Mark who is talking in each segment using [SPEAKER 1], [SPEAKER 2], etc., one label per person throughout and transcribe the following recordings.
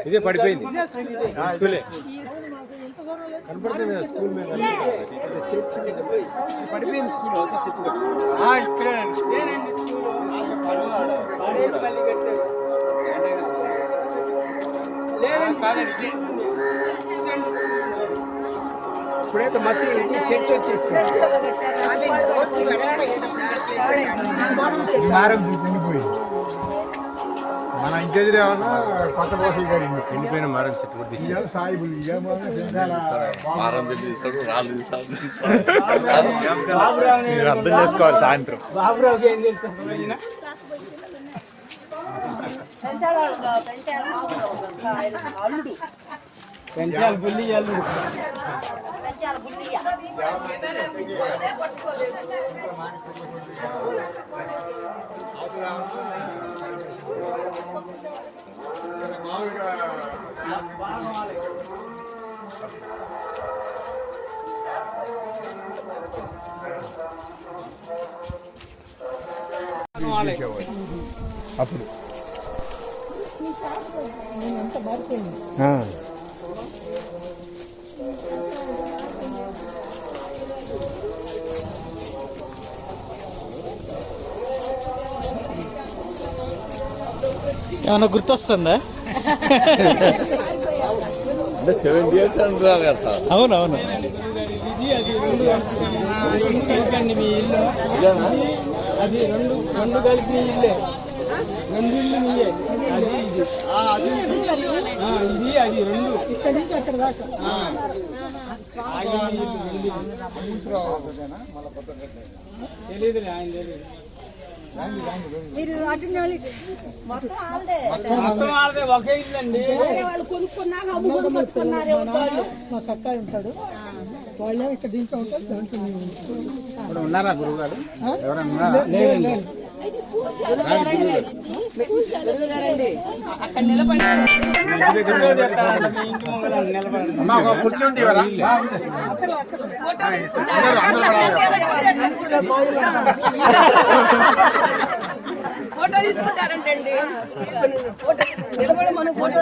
[SPEAKER 1] ఇదే పడిపోయింది స్కూలే కనపడుతుంది స్కూల్ మీద చర్చ్ పడిపోయింది స్కూల్ ఇక్కడే ఇప్పుడైతే మసీదు చర్చ్ వచ్చేసింది. మన ఇంకెదిరి ఏమన్నా కొత్త కోసం ఎండిపోయిన మారం చెట్టు సాయిబులు అర్థం చేసుకోవాలి. సాయంత్రం పెంచాలి బుల్లి అల్లుడు అప్పుడు ఏమన్నా గుర్తొస్తుందా? అంటే 7 years అంటున్నారు కదా సార్. అవునవును. అది రెండు కలిపి ఇల్లే, రెండు ఇల్లు నీయే. అది ఇది అది రెండు ఇక్కడి నుంచి అక్కడ దాకా తెలియదు. ఆయన తెలియదు. ఒకే ఇల్లు అండి. మా కక్క ఉంటాడు, వాళ్ళే ఇక్కడ దీంట్లో ఉంటారు. ఉన్నారా గురువు గారు? ఎవరన్నా కూర్చోండి.
[SPEAKER 2] ఫోటో తీసుకుంటారంటండి. నిలబడి మనం ఫోటో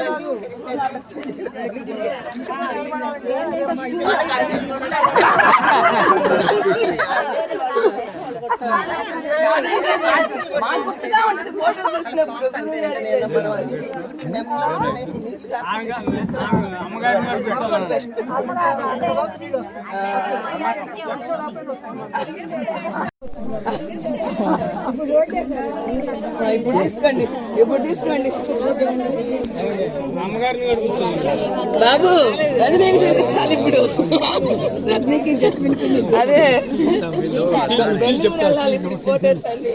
[SPEAKER 2] గుర్తుగా ఉంటుంది. ఫోటో చూసినప్పుడు ఇప్పుడు తీసుకోండి బాబు. రజనీకి చూపించాలి ఇప్పుడు. రజనీకి జస్మిన్ అదే ఫోటోస్ అన్ని.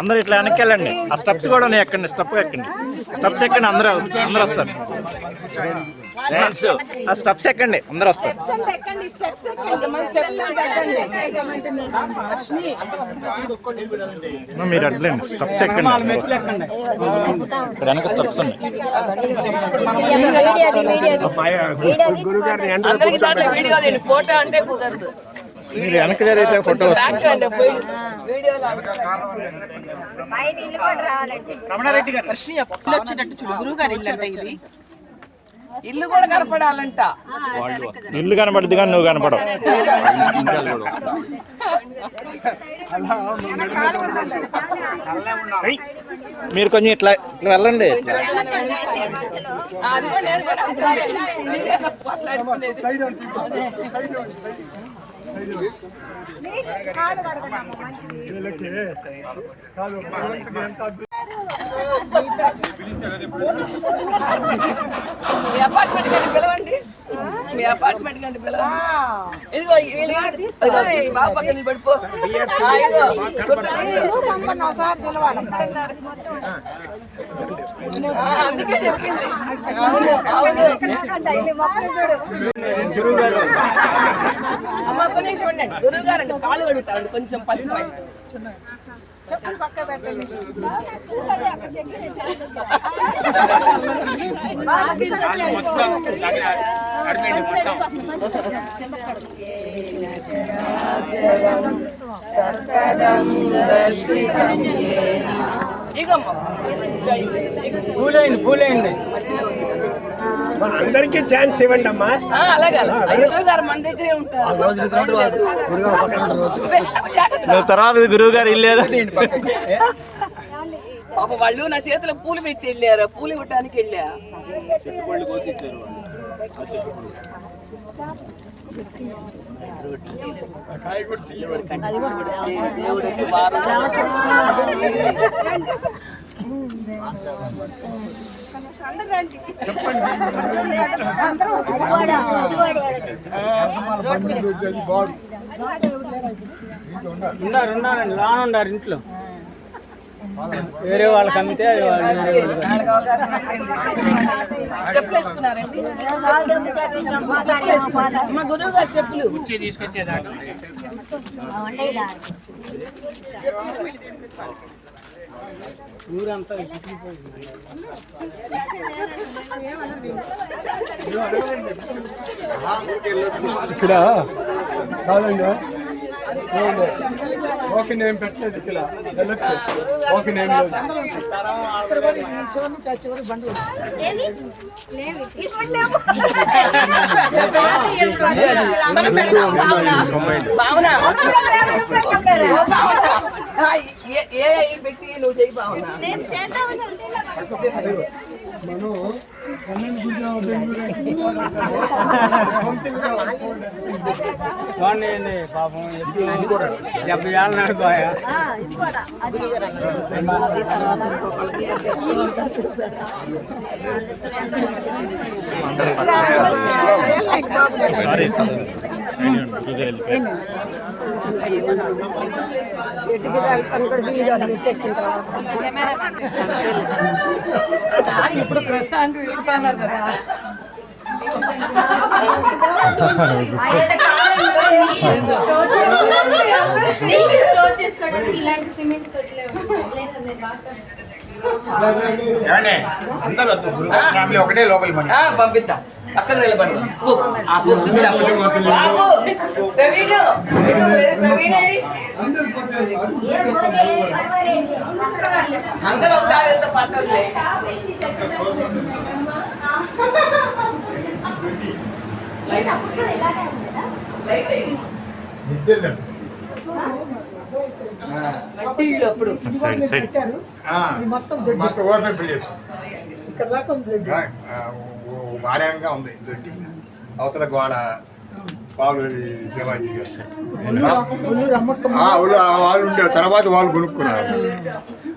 [SPEAKER 3] అందరూ ఇట్లా వెనక్కి వెళ్ళండి. ఆ స్టెప్స్ కూడా ఎక్కండి. స్టెప్ ఎక్కండి. స్టెప్స్ ఎక్కండి. అందరూ వస్తారు. ఆ స్టెప్స్ ఎక్కండి. అందరూ వస్తారు. మీరు అడ్లండి. స్టెప్స్ ఎక్కండి. ఇక్కడ వెనక స్టెప్స్ ఉన్నాయి.
[SPEAKER 2] ఫోటో అంటే కుదరదు.
[SPEAKER 3] మీరు వెనక జరిగితే ఫోటో
[SPEAKER 2] వచ్చేటట్టు చూడు. గురువు గారు ఇల్లు అంటే ఇది. ఇల్లు కూడా కనపడాలంట.
[SPEAKER 3] ఇల్లు కనపడుద్ది కానీ నువ్వు కనపడవు. మీరు కొంచెం ఇట్లా ఇట్లా వెళ్ళండి.
[SPEAKER 2] అది కూడా నేను కూడా అపార్ట్మెంట్ పిలవండి. మీ అపార్ట్మెంట్ కంటే పిల్లలు ఇదిగో బాబు పక్కన నిలబడిపో అందుకే చెప్పింది అమ్మ ఒక్క నిమిషం ఉండండి గురువు గారు అండి కాళ్ళు కడుగుతాడు కొంచెం పచ్చిపోయి
[SPEAKER 4] పూలైంది అందరికీ ఛాన్స్ ఇవ్వండి అమ్మా.
[SPEAKER 2] అలాగే గారు మన దగ్గరే ఉంటారు
[SPEAKER 3] తర్వాత గురువు గారు ఇల్లేదా
[SPEAKER 2] పాప వాళ్ళు నా చేతిలో పూలు పెట్టి వెళ్ళారు పూలు ఇవ్వటానికి వెళ్ళా దేవుడు వచ్చి వారం
[SPEAKER 4] ఉన్నారండి రానుండారు ఇంట్లో వేరే వాళ్ళకి అమ్మితే
[SPEAKER 2] చెప్పులేసుకున్నారండి మా గురువు గారు చెప్పులు
[SPEAKER 4] తీసుకొచ్చేదాకా ఊరంతా
[SPEAKER 1] ఇక్కడ కాదండి ఓకే నేమ్ పెట్టలేదు ఇక్కడ వెళ్ళొచ్చు ఓకే నేమ్ లేదు చివరి బండి
[SPEAKER 2] భావన ఏ వ్యక్తి నువ్వు చేయి భావన
[SPEAKER 4] పాపం 70 ఏళ్ళు నడిపోయా
[SPEAKER 2] ఇప్పుడు ప్రస్తుతానికి
[SPEAKER 5] ఒకటే లోపలి
[SPEAKER 2] పంపిస్తా అక్కడ నిలబడి అందరూ ఒకసారి వెళ్తే పట్టదులే అప్పుడు
[SPEAKER 5] భార్యంగా ఉంది దొడ్డి అవతల గోడ బాబుగారి శివాజీ గారు వాళ్ళు ఉండేవారు తర్వాత వాళ్ళు కొనుక్కున్నారు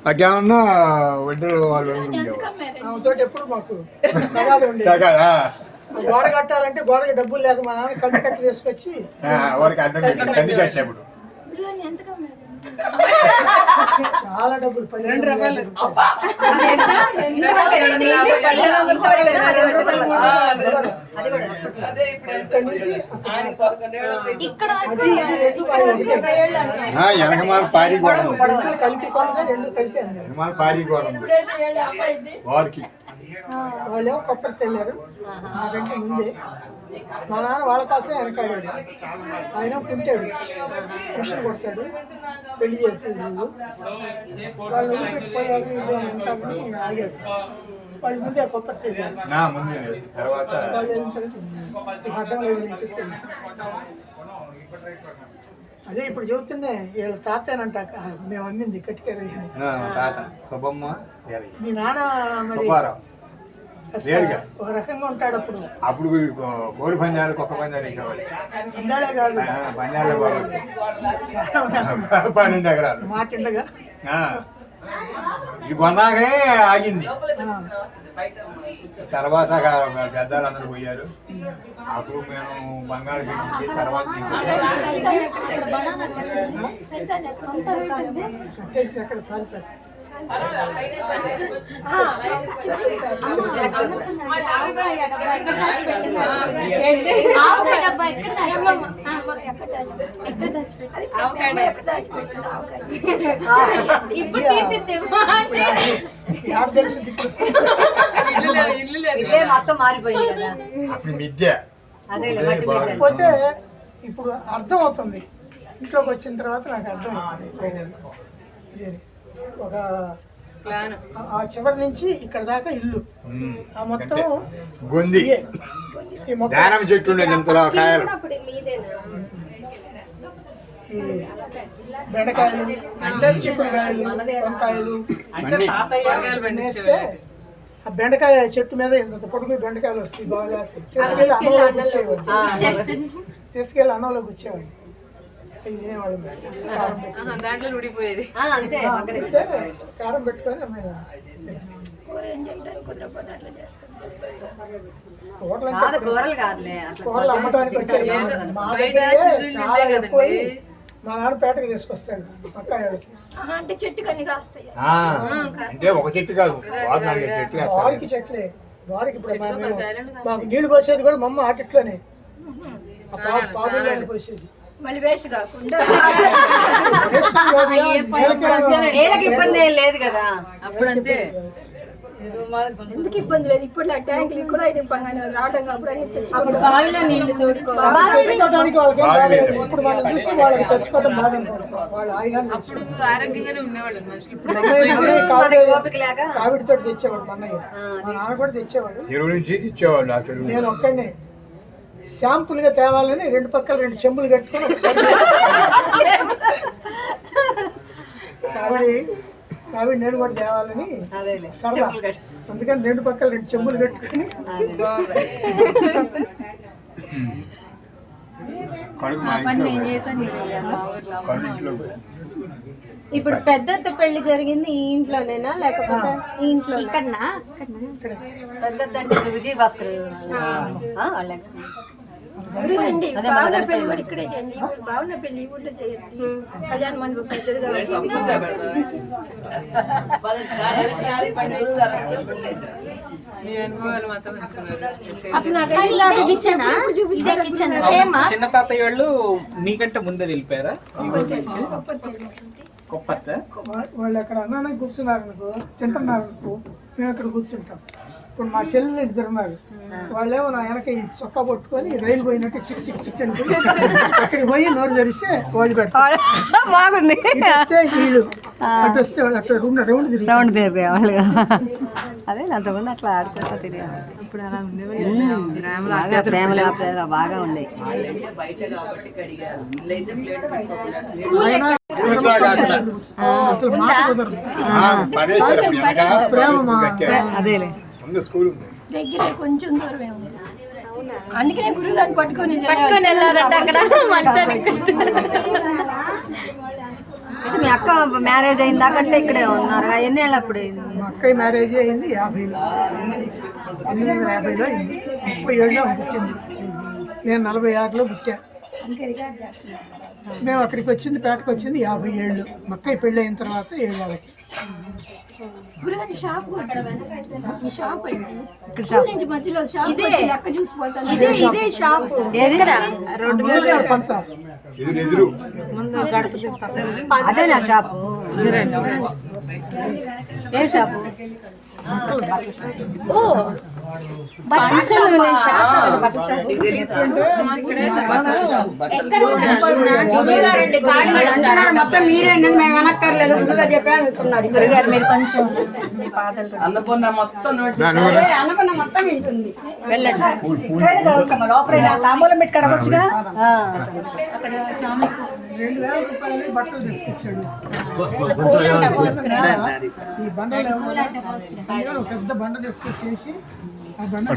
[SPEAKER 5] అట్లా వడ్డీలు వాళ్ళు ఉండేవారు
[SPEAKER 1] ఎప్పుడు మాకు గోడ కట్టాలంటే గోడకి డబ్బులు లేక మా నాన్న కంది కట్టి తీసుకొచ్చి
[SPEAKER 5] వారికి అర్థం కంది కట్టేప్పుడు
[SPEAKER 1] చాలా డబ్బులు 12 రూపాయలు
[SPEAKER 5] వెనకమాల పారి కూడా
[SPEAKER 1] కలిపి రెండు కలిపి
[SPEAKER 5] వెనకమాల పారి కూడా వారికి
[SPEAKER 1] వాళ్ళేమో కొప్పరి తెల్లారు నాకంటే ముందే మా నాన్న వాళ్ళ కోసం వెనకాడాడు ఆయన కుంటాడు మిషన్ కొడతాడు పెళ్లి చేస్తాడు వాళ్ళు వదిలిపెట్టిపోయారు అంటామని ఆగాడు వాళ్ళు ముందే కొప్పరి తెల్లారు
[SPEAKER 5] తర్వాత
[SPEAKER 1] వాళ్ళు అడ్డం లేదు నేను చెప్పాను అదే ఇప్పుడు చెబుతుండే వీళ్ళ తాతేనంట మేము అమ్మింది కట్టికారు
[SPEAKER 5] తాత సుబ్బమ్మ
[SPEAKER 1] మీ నాన్న మరి ఒక రకంగా ఉంటాడు
[SPEAKER 5] అప్పుడు కోడి పందాలు కుక్క పందాలు ఇచ్చేవాళ్ళు
[SPEAKER 1] పందాలే కాదు
[SPEAKER 5] పందాలు 12 ఎకరాలు
[SPEAKER 1] మాట ఉండగా
[SPEAKER 5] ఇది కొన్నాకే ఆగింది తర్వాత పెద్దలందరూ పోయారు. అప్పుడు మేము బంగారు గిన్నె తర్వాత
[SPEAKER 1] కట్టేసి అక్కడ సాలిపెట్ట
[SPEAKER 6] ఇప్పుడు తీసిద్దేమో అంటే
[SPEAKER 1] యాడ తెలిసింది
[SPEAKER 7] ఇదే మొత్తం మారిపోయింది కదా.
[SPEAKER 5] అప్పుడు మిద్దె
[SPEAKER 7] అదే మట్టి మీద
[SPEAKER 1] కాకపోతే ఇప్పుడు అర్థం అవుతుంది. ఇంట్లోకి వచ్చిన తర్వాత నాకు అర్థం అవుతుంది. ఒక ఆ చివరి నుంచి ఇక్కడ దాకా ఇల్లు, ఆ మొత్తం
[SPEAKER 5] గొంది
[SPEAKER 1] ఈ మొత్తం
[SPEAKER 5] దానం చెట్టు ఉండేది ఇంతలో కాయలు.
[SPEAKER 1] ఈ బెండకాయలు, చిక్కుడుకాయలు, వంకాయలు వేస్తే ఆ బెండకాయ చెట్టు మీద ఇంత పొడుగు బెండకాయలు వస్తాయి. బాగా తీసుకెళ్ళి అన్నంలోకి వచ్చేవాడిని. తీసుకెళ్ళి అన్నంలోకి వచ్చేవాడిని.
[SPEAKER 2] దాంట్లో ఉడిపోయేది.
[SPEAKER 7] అంతే
[SPEAKER 1] ఇస్తే కారం పెట్టుకొని
[SPEAKER 7] కాదు కూరలు కాదులే అట్లా
[SPEAKER 1] కూరలు అమ్మటానికి వచ్చాయి. మా దగ్గర చాలా ఎక్కువ. మా నాన్న పేటకి తీసుకొస్తాడు అక్కాయలకి.
[SPEAKER 6] అంటే చెట్టు కన్నీ కాస్తాయి.
[SPEAKER 5] అంటే ఒక చెట్టు కాదు, 4-5 చెట్లు వేస్తారు.
[SPEAKER 1] వారికి చెట్లే వారికి. ఇప్పుడు మాకు నీళ్లు పోసేది కూడా మా అమ్మ ఆటిట్లోనే పాదుల్లోనే పోసేది.
[SPEAKER 6] మళ్ళీ వేస్ట్ కాకుండా
[SPEAKER 7] నీళ్ళకి ఇబ్బంది ఏం లేదు కదా అప్పుడంతే.
[SPEAKER 6] ఎందుకు ఇబ్బంది లేదు. ఇప్పుడు ట్యాంకులు కూడా ఇది రావడం అప్పుడు బావిలో నీళ్లు
[SPEAKER 1] తెచ్చుకోవడానికి వాళ్ళకి ఏం బాగాలేదు. ఇప్పుడు మనం చూసి వాళ్ళకి తెచ్చుకోవడం బాగా వాళ్ళు ఆయుధాన్ని
[SPEAKER 2] ఆరోగ్యంగానే ఉండేవాళ్ళు మనుషులు.
[SPEAKER 1] కావిడితో తెచ్చేవాడు మా అన్నయ్య. మా నాన్న కూడా తెచ్చేవాడు.
[SPEAKER 5] చెరువు నుంచి తెచ్చేవాళ్ళు. ఆ చెరువు
[SPEAKER 1] నేను ఒక్కడినే శాంపుల్ గా తేవాలని 2 పక్కల 2 చెంబులు కట్టుకొని కావిడి నేను కూడా తేవాలని సరదా. అందుకని 2 పక్కల 2 చెంబులు కట్టుకొని
[SPEAKER 5] కడుగు మా ఇంట్లో
[SPEAKER 6] ఇప్పుడు పెద్ద పెళ్లి జరిగింది ఈ ఇంట్లోనేనా లేకపోతే ఈ ఇంట్లో ఇక్కడనా?
[SPEAKER 7] పెద్ద విజయ్ భాస్కర్ వాళ్ళే
[SPEAKER 6] గురుగండి బావన పెళ్లి కూడా ఇక్కడే చేయండి. బావన పెళ్లి ఈ ఊళ్ళో చేయండి. కళ్యాణ మండపం పెద్దదిగా అసలు నాకు చూపించానా?
[SPEAKER 4] చిన్న తాతయ్య వాళ్ళు మీకంటే ముందే వెళ్ళిపోయారా? కొప్పత్త
[SPEAKER 1] వాళ్ళు అక్కడ అన్నానికి కూర్చున్నారు అనుకో, తింటున్నారు అనుకో, మేము అక్కడ కూర్చుంటాం. ఇప్పుడు మా చెల్లెలు 2 ఉన్నారు. వాళ్ళేమో నా వెనక ఈ చొక్కా పట్టుకొని రైలు పోయినట్టు చిక్ అనుకుని అక్కడికి పోయి నోరు తెరిస్తే వాళ్ళు పెడతారు.
[SPEAKER 7] బాగుంది.
[SPEAKER 1] వీళ్ళు అటు వస్తే వాళ్ళు అట్లా రౌండ్
[SPEAKER 7] తిరిగే వాళ్ళు. అదే అంతమంది అట్లా ఆడుకుంటా తిరిగారు.
[SPEAKER 2] ఇప్పుడు అలా ఉండేవాళ్ళు.
[SPEAKER 7] ప్రేమలు బాగా ఉండేవి.
[SPEAKER 1] అసలు మాట కుదరదు.
[SPEAKER 7] అదేలే
[SPEAKER 5] స్కూల్ ఉంది
[SPEAKER 6] దగ్గర కొంచెం దూరమే ఉంది. అందుకనే గురువు గారిని పట్టుకొని వెళ్ళారంట అక్కడ మంచానికి.
[SPEAKER 7] మీ అక్క మ్యారేజ్ అయిందా కంటే ఇక్కడే ఉన్నారు. ఎన్నేళ్ళు అప్పుడు అయింది?
[SPEAKER 1] మా అక్కయ్య మ్యారేజ్ అయింది 50లో, 1950లో అయింది. 37లో పుట్టింది. నేను 46లో పుట్టా. మేము అక్కడికి వచ్చింది, పేటకు వచ్చింది 57. మా అక్కయ్య పెళ్ళి అయిన తర్వాత 7 ఏళ్ళకి.
[SPEAKER 6] గురుగారి షాప్ ఈ షాప్ అండి. స్కూల్ నుంచి మధ్యలో షాప్ వచ్చి లెక్క చూసిపోతాను. ఇదే షాప్.
[SPEAKER 7] రోడ్డు మీద
[SPEAKER 1] పంచారు
[SPEAKER 5] ఎదురు
[SPEAKER 7] అదే నా షాపు. ఏ షాపు?
[SPEAKER 6] ఓ బట్టల షాప్.
[SPEAKER 7] మొత్తం మీరే మేము అనక్కర్లేదు. గురుగా చెప్పాను.
[SPEAKER 6] గురుగారు మీరు కొంచెం
[SPEAKER 2] అన్నపూర్ణ మొత్తం
[SPEAKER 7] అనుకున్న మొత్తం ఉంటుంది.
[SPEAKER 1] తాంబూలం పెట్టి కడగొచ్చుగా. 2000 రూపాయలు బట్టలు తీసుకొచ్చాడు. ఈ బండలు ఒక పెద్ద బండ తీసుకొచ్చేసి ఆ బండ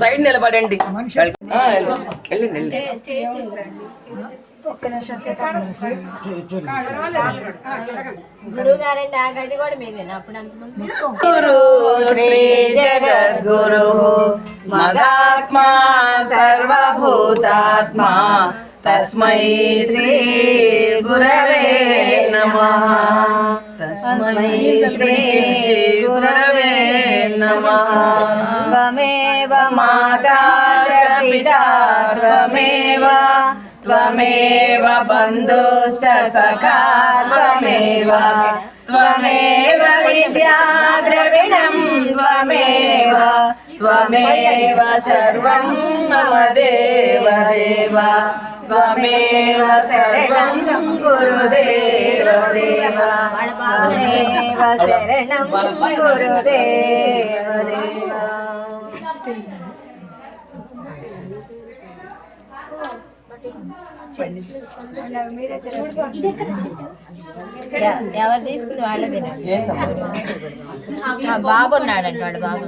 [SPEAKER 2] సైడ్ నిలబడండి.
[SPEAKER 1] మనిషి
[SPEAKER 2] వెళ్ళండి.
[SPEAKER 8] గురువు గారండి ఆ గది కూడా మీదేనా అప్పుడు అంతమంది
[SPEAKER 2] గురు శ్రీ జగద్గురు మదాత్మా సర్వభూతాత్మా తస్మై శ్రీ గురవే నమః తస్మై శ్రీ గురవే నమః
[SPEAKER 7] త్వమేవ
[SPEAKER 2] మాతా చ పితా త్వమేవ త్వమేవ బంధుశ్చ సఖా త్వమేవ త్వమేవ విద్యా ద్రవిణం త్వమేవ త్వమేవ సర్వం మమ దేవ దేవ త్వమేవ సర్వం గురుదేవ దేవ
[SPEAKER 7] త్వమేవ శరణం గురుదేవ దేవ.
[SPEAKER 8] ఎవరు తీసుకుంది వాళ్ళదేనండి మా బాబు ఉన్నాడండి వాడు బాబు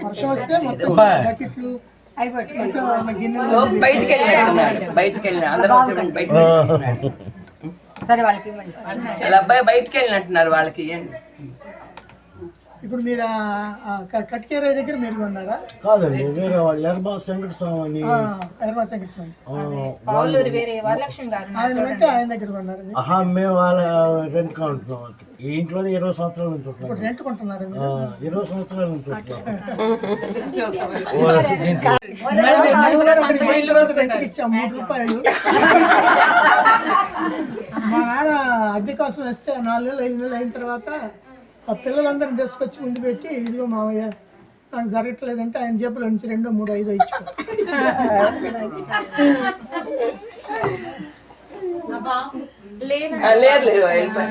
[SPEAKER 1] వర్షం వస్తే మొత్తం బకెట్లు
[SPEAKER 2] బయటికి వెళ్ళినట్టున్నాడు బయటికి వెళ్ళిన అందరూ వచ్చి బయటకు వెళ్ళినట్టున్నాడు.
[SPEAKER 7] సరే వాళ్ళకి ఇవ్వండి.
[SPEAKER 2] వాళ్ళ అబ్బాయి బయటికి వెళ్ళినట్టున్నారు వాళ్ళకి ఇవ్వండి.
[SPEAKER 1] ఇప్పుడు మీరు కట్కేరాయ దగ్గర మీరు కొన్నారా?
[SPEAKER 9] కాదండి, వేరే వాళ్ళు ఎర్మా వెంకట స్వామి అని
[SPEAKER 1] ఎర్మా వెంకట స్వామి
[SPEAKER 6] ఆయన
[SPEAKER 1] అంటే ఆయన దగ్గర కొన్నారు మీరు?
[SPEAKER 9] మేము వాళ్ళ రెంట్ కొంటున్నాం. ఈ ఇంట్లోనే 20 సంవత్సరాల నుంచి ఉంటున్నాం.
[SPEAKER 1] ఇప్పుడు రెంట్ కొంటున్నారా మీరు?
[SPEAKER 9] 20 సంవత్సరాల నుంచి ఉంటున్నాం.
[SPEAKER 1] మేము కూడా అక్కడికి పోయిన తర్వాత రెంట్కి ఇచ్చాం 3 రూపాయలు. మా నాన్న అద్దె కోసం వేస్తే 4 నెలలు 5 నెలలు అయిన తర్వాత ఆ పిల్లలందరిని తీసుకొచ్చి ముందు పెట్టి, ఇదిగో మావయ్య నాకు జరగట్లేదంటే ఆయన జేబులో నుంచి 2, 3, 5 ఇచ్చుకో.
[SPEAKER 2] లేదు లేదు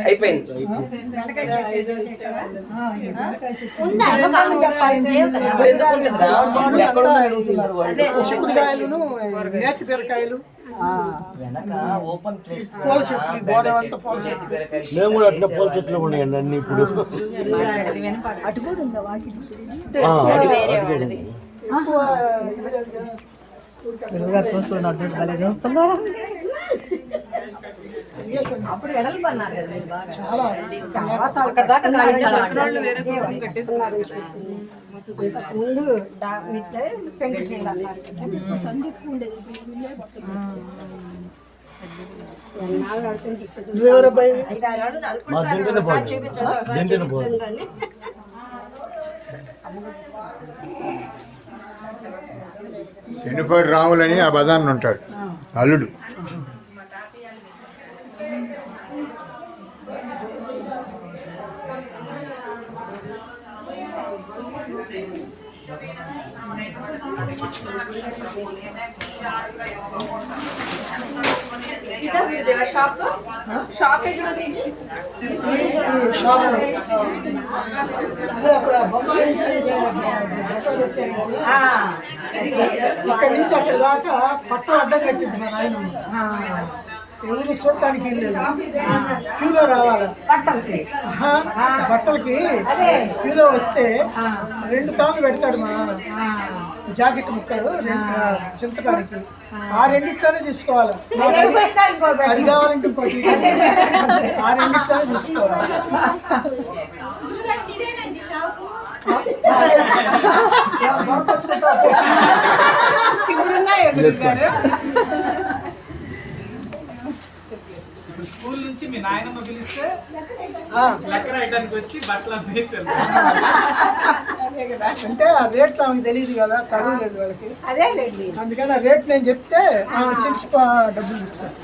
[SPEAKER 2] అయిపోయింది. ఇప్పుడు ఎందుకు ఉంటుందిరా? ఎక్కడ అడుగుతున్నారు వాళ్ళు?
[SPEAKER 1] చిక్కుడుకాయలను నేతి బీరకాయలు
[SPEAKER 2] వెనక ఓపెన్ ప్లేస్
[SPEAKER 1] పూల చెట్లు గోడ అంతా పూల చెట్లు.
[SPEAKER 9] మేము కూడా అట్లా పూల చెట్లు ఉన్నాయండి అన్ని. ఇప్పుడు
[SPEAKER 7] అప్పుడు వెడల్పు అన్నారు కదా మీరు బాగా.
[SPEAKER 1] చాలా
[SPEAKER 7] అక్కడ దాకా ఖాళీ స్థలం.
[SPEAKER 6] ముందు పెంకుటిల్లు అన్నారు కదా, సందిప్పు ఉండేది.
[SPEAKER 1] నువ్వెవరబ్బాయి?
[SPEAKER 9] మా దింటిన పోదు, దింటిన పోదు.
[SPEAKER 5] ఎన్నిపాటి రాములని ఆ బదాన్ని ఉంటాడు అల్లుడు.
[SPEAKER 1] ఇక్కడి నుంచి అక్కడ దాకా పట్టలు అడ్డం కట్టింది మా నాయన. ఎవరు చూడటానికి వెళ్ళలేదు, క్యూలో రావాలి బట్టలకి. క్యూలో వస్తే 2 తాళ్ళు పెడతాడు మా నాన్న, జాకెట్ ముక్కలు చింతకానికి. ఆ రెండిట్లోనే తీసుకోవాలి. అది కావాలంటే ఇంకోటి, ఆ రెండిట్లోనే తీసుకోవాలి.
[SPEAKER 4] స్కూల్ నుంచి మీ నాయనమ్మ పిలిస్తే లెక్క రాయడానికి వచ్చి బట్టలు అంతా
[SPEAKER 1] అంటే ఆ రేట్లు ఆమెకు తెలియదు కదా, చదవలేదు వాళ్ళకి. అందుకని ఆ రేట్ నేను చెప్తే ఆమె చిన్న డబ్బులు తీసుకోవాలి.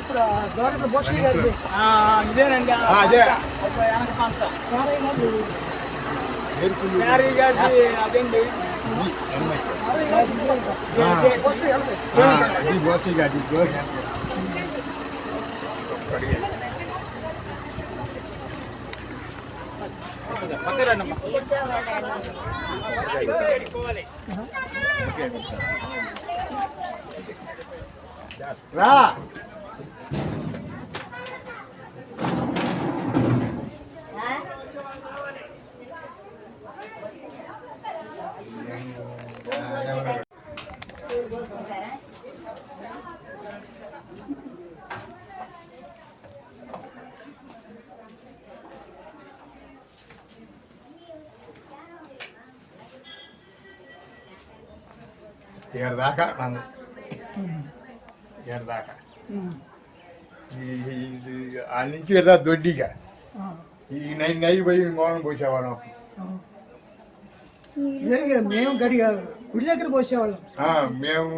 [SPEAKER 1] ఇప్పుడు గవర్నమెంట్ భూషణి గారిది
[SPEAKER 4] ఇదేనండి
[SPEAKER 5] అదే
[SPEAKER 4] మ్యారీ గారి అదేంటి పక్కరండమ్మా.
[SPEAKER 5] రా ఏడదాకా ఏడదాకా ఆ నుంచి ఏదా దొడ్డిగా ఈ నై పోయి మూలం పోసేవాళ్ళం.
[SPEAKER 1] మేము గడిగా గుడి దగ్గర పోసేవాళ్ళం.
[SPEAKER 5] మేము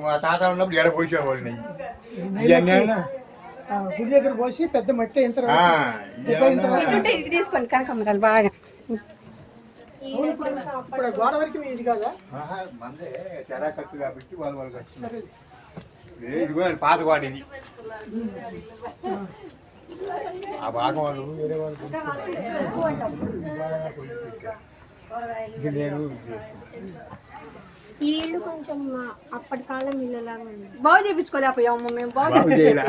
[SPEAKER 5] మా తాత ఉన్నప్పుడు ఎడ పోసేవాళ్ళు నెయ్యి. ఇవన్నీ
[SPEAKER 1] గుడి దగ్గర పోసి పెద్ద మట్టి అయిన తర్వాత
[SPEAKER 6] ఇది తీసుకోండి కనకమ్మరాలు బాగా.
[SPEAKER 1] ఇప్పుడు గోడ వరకు ఇది కదా
[SPEAKER 5] మందే చెరా కట్టు కాబట్టి వాళ్ళు కట్టినారు. ఇదిగో పాత వాడు ఇది. ఆ భాగం వాళ్ళు వేరే వాళ్ళు ఇది నేను
[SPEAKER 6] ఈ ఇల్లు కొంచెం అప్పటి కాలం ఇల్లులాగా ఉంది. బాగు చేయించుకోలేకపోయాము మేము.
[SPEAKER 5] బాగు చేయలే.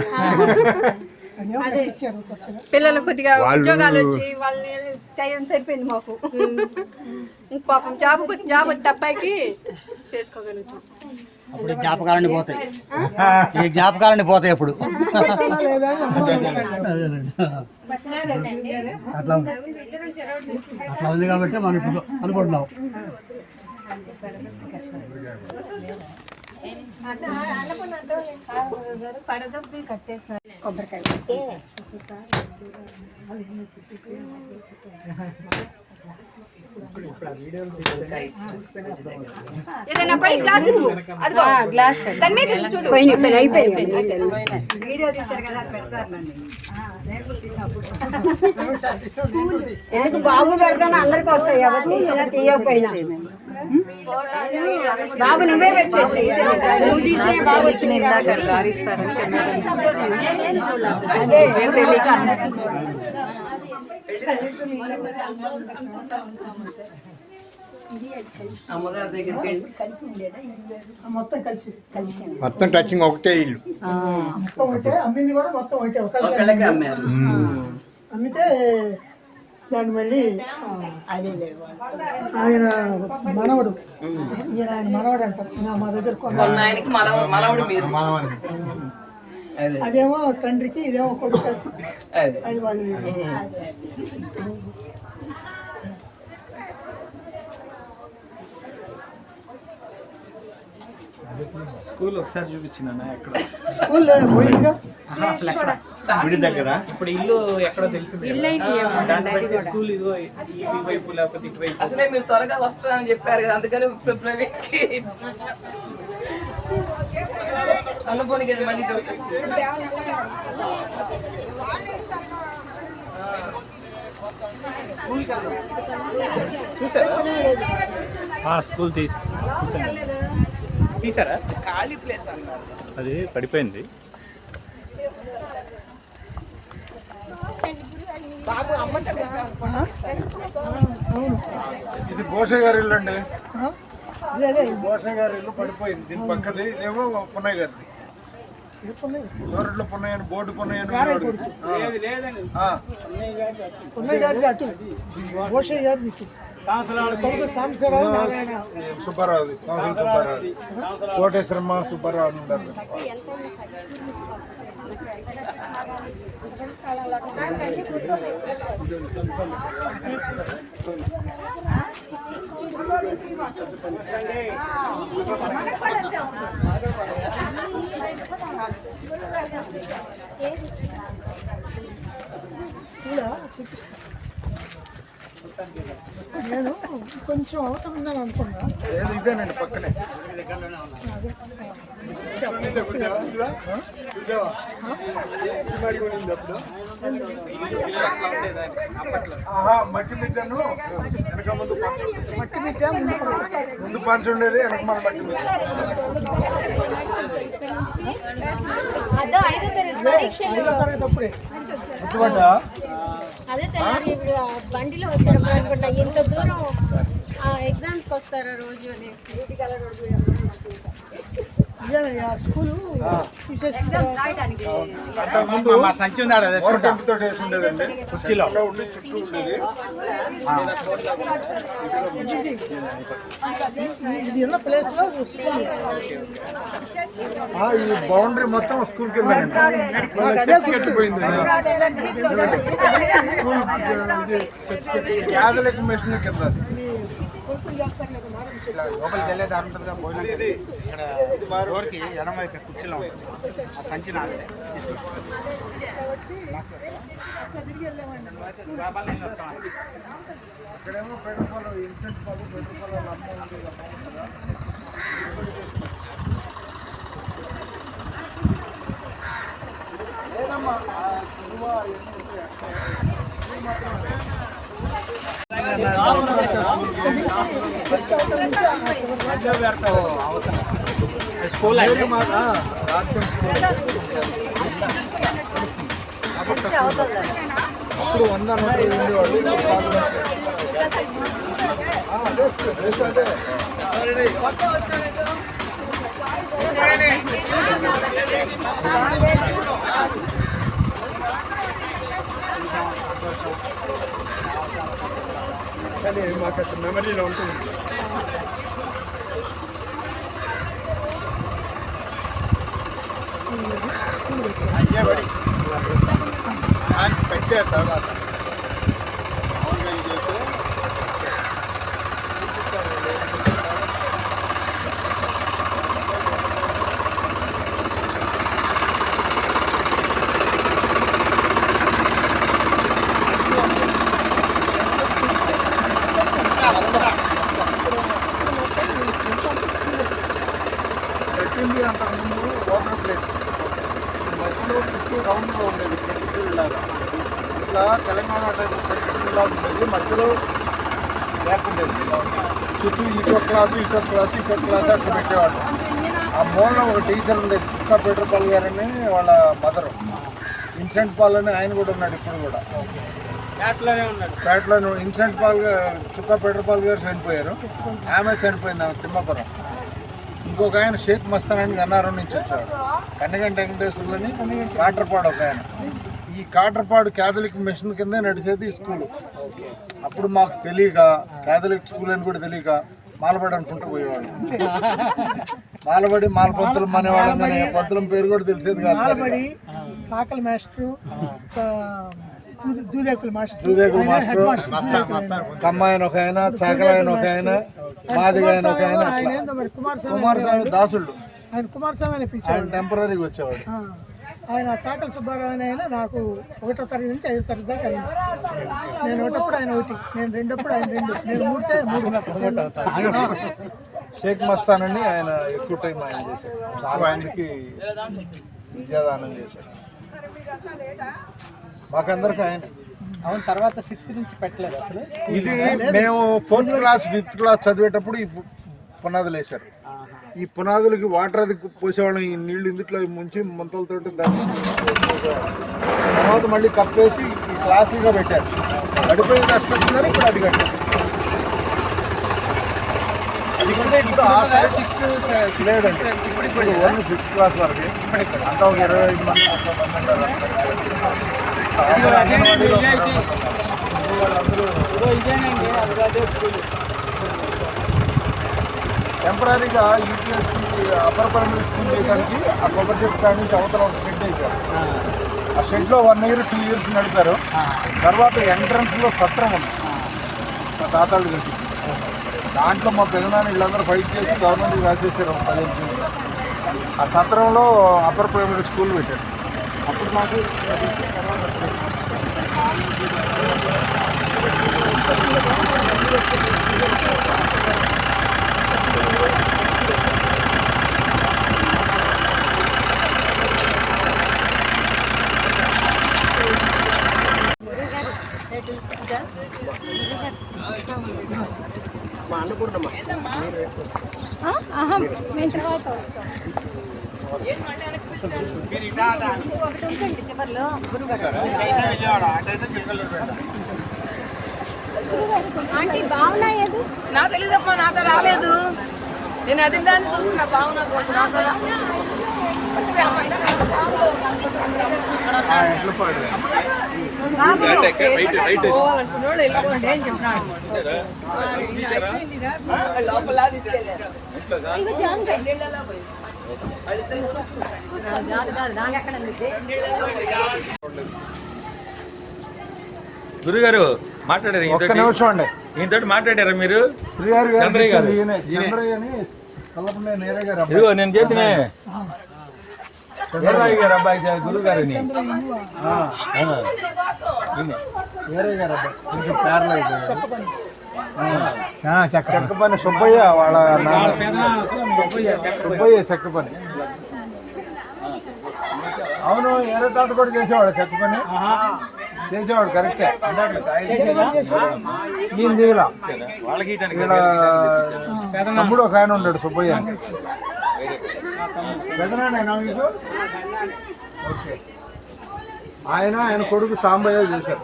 [SPEAKER 6] పిల్లలు కొద్దిగా ఉద్యోగాలు వచ్చి వాళ్ళని టైం సరిపోయింది మాకు. పాపం జాబ్ వచ్చి అబ్బాయికి చేసుకోగలుగుతాం.
[SPEAKER 9] అప్పుడు జ్ఞాపకాలన్నీ పోతాయి. ఈ జ్ఞాపకాలన్నీ పోతాయి అప్పుడు. అట్లా ఉంది కాబట్టి మనం ఇప్పుడు అనుకుంటున్నాం.
[SPEAKER 6] కొబ్బరికాయ ఏదైనా పై గ్లాస్ గ్లాస్ ఎందుకు బాబు పెడతాను అందరికి వస్తాయి. ఎవరికి ఇలా తీయకపోయినా బాబు నువ్వే పెట్టేసి బాబు వచ్చి
[SPEAKER 2] అమ్మగారి దగ్గరికి
[SPEAKER 5] మొత్తం టచింగ్ ఒకటే ఇల్లు.
[SPEAKER 1] అమ్మింది కూడా మొత్తం
[SPEAKER 2] ఒకళ్ళకి అమ్మారు.
[SPEAKER 1] అమ్మితే దాన్ని మళ్ళీ ఆయన మనవడు ఆయన మనవడు అంటారు మా దగ్గర
[SPEAKER 2] ఆయనకి మనవడు మీరు.
[SPEAKER 1] అదేమో తండ్రికి ఇదేమో కొడుకు. అది వాళ్ళు
[SPEAKER 4] స్కూల్ ఒకసారి చూపించిన ఎక్కడ
[SPEAKER 1] స్కూల్ పోయిందిగా
[SPEAKER 4] గుడి దగ్గర. ఇప్పుడు ఇల్లు ఎక్కడో తెలిసింది. స్కూల్ ఇదిగో ఈ వైపు లేకపోతే ఇటువైపు.
[SPEAKER 2] అసలే మీరు త్వరగా వస్తారని చెప్పారు కదా, అందుకని ప్రవీణ్కి అనుకోనికి మళ్ళీ డౌట్ వచ్చింది.
[SPEAKER 4] చూసారా స్కూల్ తీసారా?
[SPEAKER 2] ఖాళీ ప్లేస్ అన్నారు.
[SPEAKER 3] అది పడిపోయింది.
[SPEAKER 5] ఇది భోషయ్య గారి ఇల్లు అండి. భోషయ్య గారి ఇల్లు పడిపోయింది. దీని పక్కది ఇదేమో పున్నయ్య గారిది. సూరట్లో పున్నయ్య అని బోర్డు పున్నయ్య
[SPEAKER 1] పున్నయ్య గారిది అటు భోషయ్య గారిది ఇటు సాంబశివరావు
[SPEAKER 5] సుబ్బారావు సుబ్బారావు కోటేశ్వరమ్మ సుబ్బారావు ఉంటారు.
[SPEAKER 1] నేను కొంచెం అవసరం ఉందని అనుకున్నా.
[SPEAKER 5] ఇదేనండి పక్కనే. మట్టి మిద్దను వెనక ముందు
[SPEAKER 1] మట్టి మిద్ద
[SPEAKER 5] ముందు పంచి ఉండేది, వెనక మన మట్టి మిద్ద.
[SPEAKER 1] ఐదో తరగతి అప్పుడే
[SPEAKER 5] గుర్తుపడ్డా?
[SPEAKER 6] అదే తెల్లారి ఇప్పుడు బండిలో వచ్చేటప్పుడు అనుకుంటా ఇంత దూరం ఎగ్జామ్స్కి వస్తారా రోజు అని.
[SPEAKER 1] ఇదేనయ్యా స్కూలు తీసేసి
[SPEAKER 5] ముందు మా సంచి ఉంది ఆడ టెంపుతో వేసి ఉండేదండి కుర్చీలో ఉండి చుట్టూ ఉండేది.
[SPEAKER 1] ఇది ఉన్న ప్లేస్ లో స్కూల్
[SPEAKER 5] ఈ బౌండరీ మొత్తం స్కూల్ కింద కట్టిపోయింది. క్యాథలిక్ మిషన్ కింద లోపలికి వెళ్ళే దారి ఉంటుంది కదా భోజనం. ఇక్కడ డోర్కి ఎడమ వైపు కుర్చీలో ఉంటుంది. ఆ సంచి నాదే తీసుకొచ్చి ఇక్కడేమో పెట్రోల్ ఇన్సెంట్ పాలు పెట్రోల్ అమ్మ ఉంది కదా. లేదమ్మా
[SPEAKER 4] స్కూల్
[SPEAKER 5] అప్పుడు 100 నోట్లు ఉండేవాళ్ళు.
[SPEAKER 4] కానీ మాకు అసలు మెమరీలో ఉంటుంది.
[SPEAKER 5] పెట్టే తర్వాత పెట్టింది. అంతకుముందు వాటర్ ప్లేస్ మధ్యలో చుట్టూ రౌండ్లో ఉండేది లాగా. ఇట్లా తెలంగాణ టైప్ లాగా ఉండేది. మధ్యలో గ్యాప్ ఉండేది. చుట్టూ ఇటో క్లాసు ఇటో క్లాసు ఇటో క్లాసు అట్లా పెట్టేవాడు. ఆ మూలలో ఒక టీచర్ ఉండేది, చుక్కా పీటర్పాల్ గారని వాళ్ళ మదరు. ఇన్సెంట్ పాల్ అని ఆయన కూడా ఉన్నాడు ఇప్పుడు కూడా. పేటలో ఇన్సెంట్ పాల్ చుక్కా పీటర్పాల్ గారు చనిపోయారు. ఆమె చనిపోయింది, ఆమె తిమ్మపురం. ఇంకొక ఆయన షేక్ మస్తాన్ అని గన్నారం నుంచి వచ్చాడు. కన్నగంట వెంకటేశ్వర్లని కాటర్పాడు ఒక ఆయన. ఈ కాటర్పాడు క్యాథలిక్ మిషన్ కింద నడిచేది ఈ స్కూలు. అప్పుడు మాకు తెలియక క్యాథలిక్ స్కూల్ అని కూడా తెలియక మాలబడి అనుకుంటూ పోయేవాడు. మాలబడి మాలపంతులం అనేవాళ్ళం, కానీ పంతులం పేరు కూడా తెలిసేది కాదు.
[SPEAKER 1] మాలబడి సాకల మాస్టర్, దూదేకుల మాస్టర్,
[SPEAKER 5] కమ్మాయన ఒక ఆయన, చాకలాయన ఒక ఆయన, మాదిగా ఆయన ఒక ఆయన. కుమారస్వామి దాసుడు,
[SPEAKER 1] ఆయన కుమారస్వామి అనిపించాడు.
[SPEAKER 5] టెంపరీగా వచ్చేవాడు.
[SPEAKER 1] ఆయన చాకల సుబ్బారావు అని ఆయన నాకు 1వ తరగతి నుంచి 5వ తరగతి దాకా అయింది. నేను ఒకటప్పుడు ఆయన 1, నేను 2 ఆయన 2, నేను 3
[SPEAKER 5] షేక్ మస్తాన్ అని ఆయన ఎక్కువ టైం ఆయన చేశాడు. చాలా ఆయనకి విద్యాదానం చేశాడు. మాకందరికి ఆయన.
[SPEAKER 4] అవును, తర్వాత 6th నుంచి పెట్టలేదు అసలు.
[SPEAKER 5] ఇది మేము 4th క్లాస్ 5th క్లాస్ చదివేటప్పుడు ఈ పునాదులు వేశారు. ఈ పునాదులకి వాటర్ అది పోసేవాళ్ళం. ఈ నీళ్లు ఇందుట్లో ముంచి ముంతలతోటి దాన్ని తర్వాత మళ్ళీ కప్పేసి ఈ క్లాసీగా పెట్టారు. పడిపోయి కష్టపడుతున్నారు. ఇప్పుడు అది కట్టారు. అది కంటే ఇప్పుడు ఆ సైడ్ 6th లేదండి, ఇప్పుడు ఓన్లీ 5th క్లాస్ వరకు. అంతా ఒక 25 మంది 30 మంది ఉంటారు. టెంపరీగా యూపీఎస్సీ అప్పర్ ప్రైమరీ స్కూల్ చేయడానికి ఆ కొబ్బరి చెట్టు కాడి నుంచి అవతల ఒక షెడ్ వేశారు. ఆ షెడ్లో 1 year 2 years నడిపారు. తర్వాత ఎంట్రన్స్లో సత్రం ఉంది, మా తాతాళ్ళు కలిసి. దాంట్లో మా పెదనాన్న వీళ్ళందరూ ఫైట్ చేసి గవర్నమెంట్కి రాసేసారు 15 years. ఆ సత్రంలో అప్పర్ ప్రైమరీ స్కూల్ పెట్టారు. అప్పుడు మాకు
[SPEAKER 6] మేము తర్వాత
[SPEAKER 7] ఒకటి ఉంచండి చివర్లో. ఆంటీ బాగున్నా ఏది?
[SPEAKER 2] నా తెలీదమ్మా, నాతో రాలేదు. నేను అది దాన్ని చూస్తున్నా భావన కోసం. నాతో లోపల తీసుకెళ్ళారు.
[SPEAKER 10] గురుగారు మాట్లాడారు,
[SPEAKER 5] ఒక్క నిమిషం అండి.
[SPEAKER 10] ఈయనతో మాట్లాడారా మీరు?
[SPEAKER 5] శ్రీగారు
[SPEAKER 10] చంద్రయ్య గారు.
[SPEAKER 5] చంద్రయ్య అని కల్లపల్లి నేరే గారు అబ్బాయి.
[SPEAKER 10] ఇదిగో నేను చేతినే ఎర్రయ్య గారు అబ్బాయి గురుగారిని.
[SPEAKER 5] నేరే గారు అబ్బాయి కొంచెం ప్యారలైజ్. చెక్కపని సుబ్బయ్య వాళ్ళ సుబ్బయ్య చెక్కపని. అవును, ఏరే తాత కూడా చేసేవాడు చెక్కపని. చేసేవాడు కరెక్టే. ఈయన చేయాల. తమ్ముడు ఒక ఆయన ఉన్నాడు సుబ్బయ్య. పెదనాయన మీకు? ఓకే. ఆయన కొడుకు సాంబయ్య చేశారు.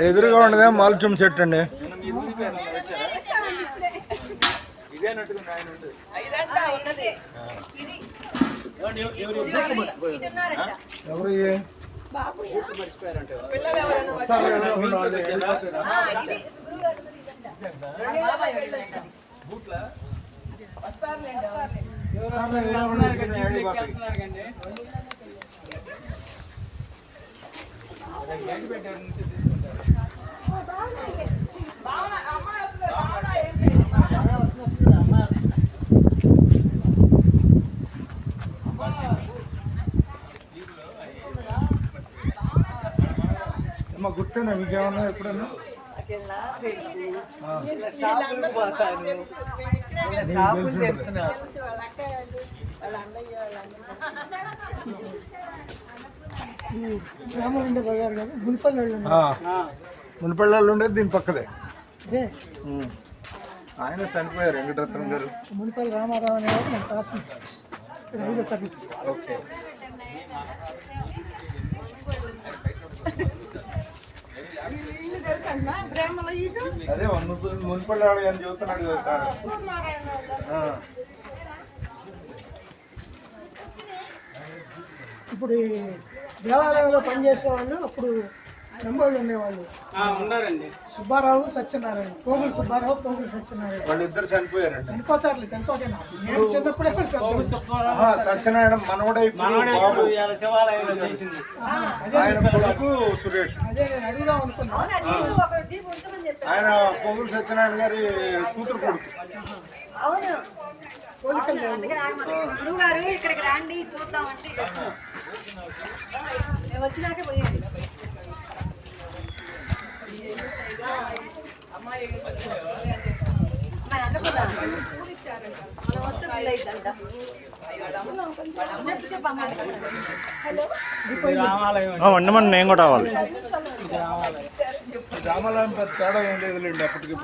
[SPEAKER 5] ఎదురుగా ఉండదే మాల్చుమ్ చెట్టు అండి. ఎవరు? అమ్మ గుర్తున్నా మీకేమన్నా ఎప్పుడన్నా?
[SPEAKER 1] రాములుండే బజార్ కదా,
[SPEAKER 5] మునిపల్లి ఉండేది దీని పక్కదే. ఆయన చనిపోయారు వెంకటరత్నం గారు.
[SPEAKER 1] మునిపల్లి రామారావు అనేవాడు మన క్లాస్మేట్. 5వ తరగతి.
[SPEAKER 5] ఓకే. అదే మున్పల్లి వాడు అని చెబుతున్నాడు కదా సార్.
[SPEAKER 1] ఇప్పుడు ఈ దేవాలయంలో పనిచేసే వాళ్ళు అప్పుడు నెంబర్లు ఉండేవాళ్ళు. సుబ్బారావు, సత్యనారాయణ. పోగులు సుబ్బారావు, పోగులు సత్యనారాయణ.
[SPEAKER 5] వాళ్ళిద్దరు చనిపోయారండి.
[SPEAKER 1] చనిపోతారులే, చనిపోతాను. నేను చిన్నప్పుడే
[SPEAKER 5] సత్యనారాయణ మనవడే ఆయన కొడుకు సురేష్.
[SPEAKER 1] అదే నేను అడుగుదాం అనుకున్నా.
[SPEAKER 5] ఆయన పోగులు సత్యనారాయణ గారి కూతురు కొడుకు.
[SPEAKER 7] గురువు గారు ఇక్కడికి రండి చూద్దామంటే వచ్చినాకే పోయండి.
[SPEAKER 3] వండమని నేను కూడా రావాలి.
[SPEAKER 5] రామాలయం పెద్ద తేడా ఏం లేదులేండి అప్పటికి.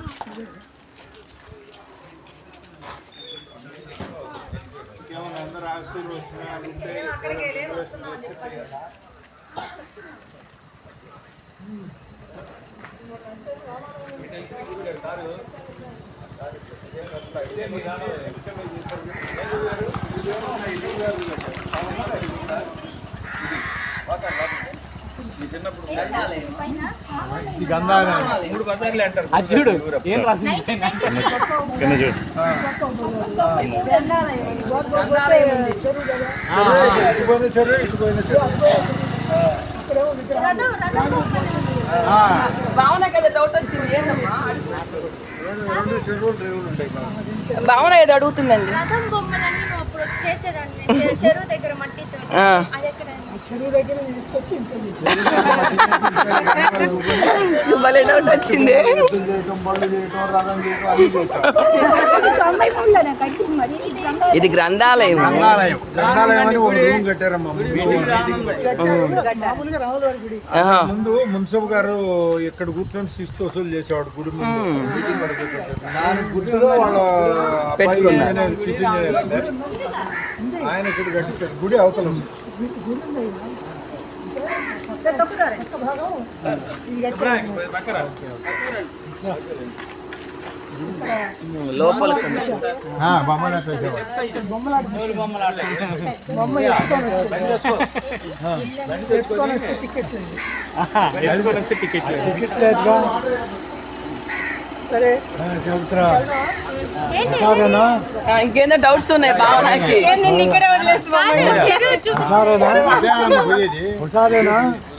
[SPEAKER 5] ఇంకేమన్నా అందరూ
[SPEAKER 10] మూడు బజార్లే అంటారు.
[SPEAKER 2] భావన కదా డౌట్ వచ్చింది. ఏంటమ్మా భావన ఏదో అడుగుతుందండి.
[SPEAKER 6] రథం బొమ్మలన్నీ నువ్వు అప్పుడు చేసేదాన్ని చెరువు దగ్గర మట్టితో.
[SPEAKER 1] చెరువు దగ్గర తీసుకొచ్చి ఇంట్లో
[SPEAKER 2] భలే డౌట్ వచ్చింది. ఇది గ్రంథాలయం.
[SPEAKER 5] గ్రంథాలయం అని ఒక రూమ్ కట్టారమ్మా.
[SPEAKER 1] మామూలుగా రాముల వారి గుడి.
[SPEAKER 5] ముందు మున్సిపల్ గారు ఇక్కడ కూర్చొని శిస్తు వసూలు చేసేవాడు గుడి ముందు. దాని గుడిలో వాళ్ళ చికెన్ ఆయన ఇక్కడ కట్టించాడు. గుడి అవతల ఉంది.
[SPEAKER 2] లోపలికి
[SPEAKER 1] బొమ్మ ఎత్తుకొని వస్తే టికెట్ సరే
[SPEAKER 2] ఇంకేందో డౌట్స్ ఉన్నాయి భావనకి.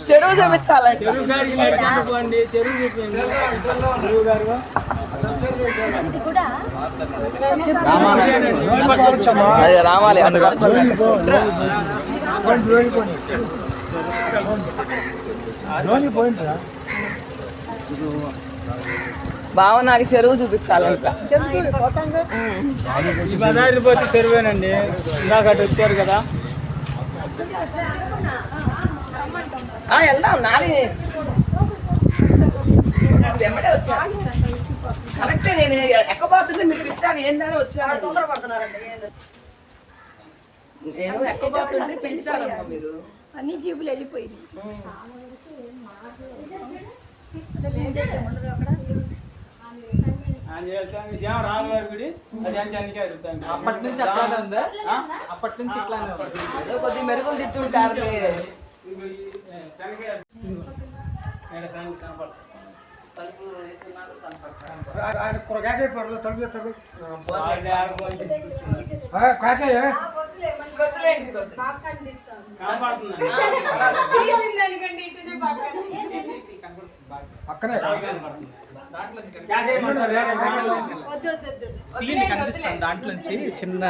[SPEAKER 2] చెరువు చూపించాలండి. అదే రావాలి. భావనకి చెరువు చూపించాలంట.
[SPEAKER 9] చెరువేనండి, ఇందాక అటు వచ్చారు కదా.
[SPEAKER 2] వెళ్దాం. నాని వెంబడే వచ్చా. కరెక్టే, నేను ఎక్కబోతుంటే మీరు పిలిచాను. ఏందని వచ్చాను. నేను ఎక్కబోతుంటే పిలిచారమ్మా మీరు.
[SPEAKER 6] అన్ని జీబులు వెళ్ళిపోయింది.
[SPEAKER 9] రాములవారి గుడి అది అప్పటి నుంచి అట్లానే ఉందా? అప్పటి నుంచి ఇట్లానే ఉంది.
[SPEAKER 2] కొద్దిగా మెరుగులు తిట్టుంటారు.
[SPEAKER 1] ఆయన కూరగాయ పడదు తలుపు పక్కనే
[SPEAKER 4] కనిపిస్తుంది. దాంట్లోంచి చిన్న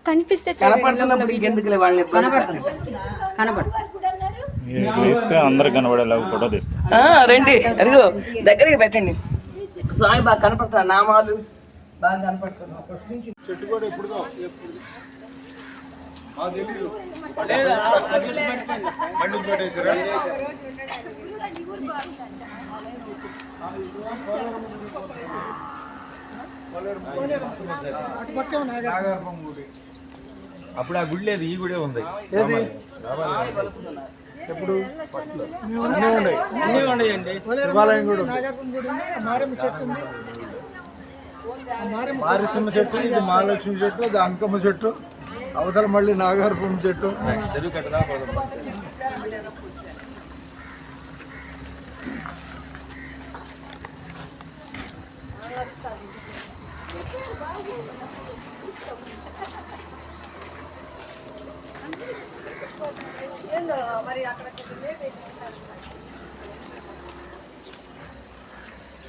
[SPEAKER 6] కనిపిస్తే
[SPEAKER 2] కనపడుతున్నప్పుడు ఇంకెందుకులే వాళ్ళని
[SPEAKER 3] అందరు కనబడేలాగా ఫోటో తీస్తా.
[SPEAKER 2] రండి, అదిగో దగ్గరికి పెట్టండి. స్వామి బాగా కనపడుతున్నారు. నామాలు బాగా కనపడుతున్నారు.
[SPEAKER 5] చెట్టు కూడా ఎప్పుడుదో బండి పెట్టేసారా? నాగార్పం గుడి.
[SPEAKER 10] అప్పుడు ఆ గుడి లేదు, ఈ గుడే ఉంది.
[SPEAKER 5] ఏది ఎప్పుడు అన్నీ ఉన్నాయండి. శివాలయం కూడా ఉంది.
[SPEAKER 1] మారేమ్మ చెట్టు ఉంది.
[SPEAKER 5] మారిచిమ్మ చెట్టు, ఇది మహాలక్ష్మి చెట్టు, ఇది అంకమ్మ చెట్టు, అవతల మళ్ళీ నాగార్పం చెట్టు.
[SPEAKER 10] చెరువు కట్టదా